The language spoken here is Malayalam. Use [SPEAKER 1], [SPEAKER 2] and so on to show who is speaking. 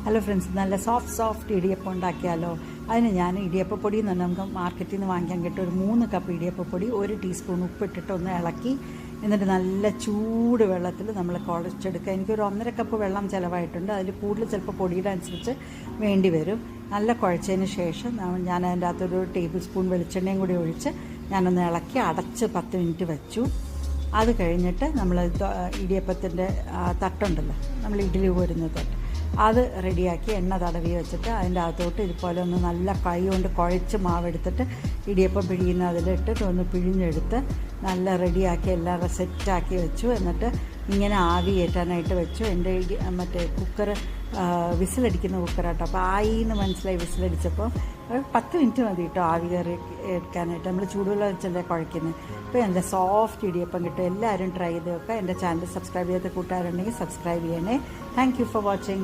[SPEAKER 1] ഹലോ ഫ്രണ്ട്സ്, നല്ല സോഫ്റ്റ് ഇടിയപ്പം ഉണ്ടാക്കിയാലോ? അതിന് ഞാൻ ഇടിയപ്പപ്പൊടി എന്ന് പറഞ്ഞാൽ നമുക്ക് മാർക്കറ്റിൽ നിന്ന് വാങ്ങിക്കാൻ കിട്ടും. ഒരു 3 കപ്പ് ഇടിയപ്പപ്പൊടി 1 ടീസ്പൂൺ ഉപ്പിട്ടിട്ട് ഒന്ന് ഇളക്കി, എന്നിട്ട് നല്ല ചൂട് വെള്ളത്തിൽ നമ്മൾ കുഴച്ചെടുക്കുക. എനിക്കൊരു 1.5 കപ്പ് വെള്ളം ചിലവായിട്ടുണ്ട്. അതിൽ കൂടുതൽ ചിലപ്പോൾ പൊടിയുടെ അനുസരിച്ച് വേണ്ടി വരും. നല്ല കുഴച്ചതിന് ശേഷം ഞാൻ അതിൻ്റെ അകത്തൊരു ടേബിൾ സ്പൂൺ വെളിച്ചെണ്ണയും കൂടി ഒഴിച്ച് ഞാനൊന്ന് ഇളക്കി അടച്ച് 10 മിനിറ്റ് വെച്ചു. അത് കഴിഞ്ഞിട്ട് നമ്മൾ ഇടിയപ്പത്തിൻ്റെ തട്ടുണ്ടല്ലോ, നമ്മൾ ഇഡ്ഡലി കോരുന്ന തട്ട്, അത് റെഡിയാക്കി എണ്ണ തടവി വെച്ചിട്ട് അതിൻ്റെ അകത്തോട്ട് ഇതുപോലെ ഒന്ന് നല്ല കൈ കൊണ്ട് കുഴച്ച് മാവെടുത്തിട്ട് ഇടിയപ്പം പിഴിയുന്ന അതിലിട്ടിട്ട് ഒന്ന് പിഴിഞ്ഞെടുത്ത് നല്ല റെഡിയാക്കി എല്ലാം സെറ്റാക്കി വെച്ചു. എന്നിട്ട് ഇങ്ങനെ ആവി കയറ്റാനായിട്ട് വെച്ചു. എൻ്റെ മറ്റേ കുക്കർ വിസിലടിക്കുന്ന കുക്കറാട്ടോ. അപ്പോൾ ആയിന്ന് മനസ്സിലായി വിസിലടിച്ചപ്പോൾ 10 മിനിറ്റ് മതി കേട്ടോ ആവി കയറി എടുക്കാനായിട്ട്. നമ്മൾ ചൂടുവെള്ളം വെച്ചല്ലേ കുഴയ്ക്കുന്നത്. അപ്പോൾ നല്ല സോഫ്റ്റ് ഇടിയപ്പം കിട്ടും. എല്ലാവരും ട്രൈ ചെയ്ത് വെക്കുക. എൻ്റെ ചാനൽ സബ്സ്ക്രൈബ് ചെയ്യാത്ത കൂട്ടുകാരുണ്ടെങ്കിൽ സബ്സ്ക്രൈബ് ചെയ്യണേ. Thank you for watching.